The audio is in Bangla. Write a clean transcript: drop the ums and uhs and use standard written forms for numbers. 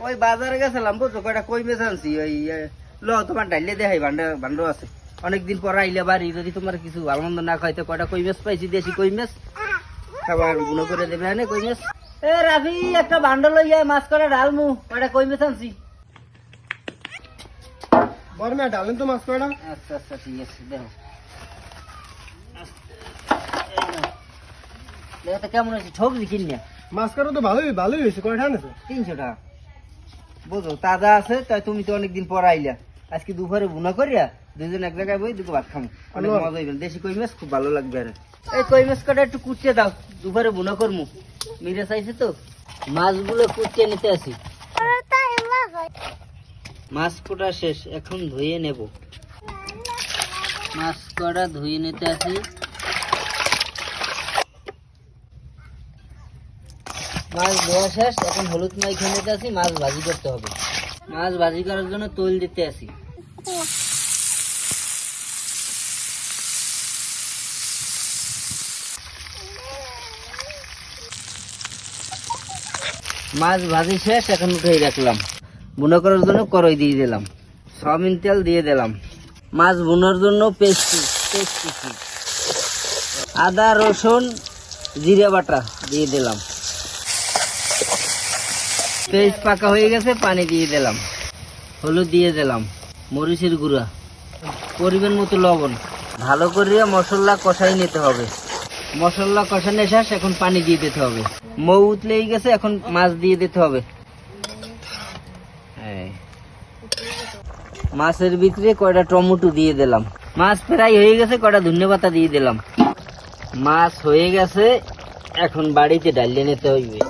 ওই বাজারে গেছিলাম বুঝছো, কয়টা কই মাছ আনছি। ওই ল তোমার ডাইলে দেখাই ভান্ড আছে। অনেকদিন পর আইলে বাড়ি, যদি তোমার কিছু ভালো মন্দ না খাইতে কয়টা কই মাছ পাইছি, দেশি কই মাছ, খাবার গুলো করে দেবে হ্যাঁ কই মাছ। এ রাফি, একটা ভান্ড লই যায়, মাছ করা ডালমু, কয়টা কই মাছ আনছি। ডালেন তো মাছ কয়টা। আচ্ছা আচ্ছা ঠিক আছে, দেখো দেখো তো কেমন হয়েছে, ঠকছি কিনে। মাছ কাটা তো ভালোই হয়েছে। কয়টা আনেছো? 300 টাকা। বুঝো তাজা আছে, তাই তুমি তো অনেকদিন পর আইলা। আজকে দুপুরে ভুনা করিয়া দুজন এক জায়গায় বই দুটো ভাত খামো, অনেক মজা হইবে। দেশি কই মাছ খুব ভালো লাগবে। আর এই কই মাছ কটা একটু কুচিয়ে দাও, দুপুরে ভুনা করমু। মিরে চাইছে তো, মাছগুলো কুচিয়ে নিতে আসি। মাছ কোটা শেষ, এখন ধুয়ে নেব। মাছ কটা ধুয়ে নিতে আসি। মাছ ধোয়া শেষ, এখন হলুদ মাইখে নিতে আসি। মাছ ভাজি করতে হবে। মাছ ভাজি করার জন্য তৈল দিতে আসি। মাছ ভাজি শেষ, এখন উঠেই রাখলাম। বুনা করার জন্য কড়াই দিয়ে দিলাম, সয়াবিন তেল দিয়ে দিলাম। মাছ বুনার জন্য পেস্ট, আদা রসুন জিরে বাটা দিয়ে দিলাম। পেস্ট পাকা হয়ে গেছে, পানি দিয়ে দিলাম, হলুদ দিয়ে দিলাম, মরিচের গুঁড়া, পরিমাণ মতো লবণ। ভালো করে মশলা কষাই নিতে হবে। মশলা কষানো শেষ, এখন পানি দিয়ে দিতে হবে। মৌ উতলেই গেছে, এখন মাছ দিয়ে দিতে হবে। মাছের ভিতরে কয়টা টমেটো দিয়ে দিলাম। মাছ ফ্রাই হয়ে গেছে, কয়টা ধনেপাতা দিয়ে দিলাম। মাছ হয়ে গেছে, এখন বাড়িতে ডালিয়ে নিতে হইবে।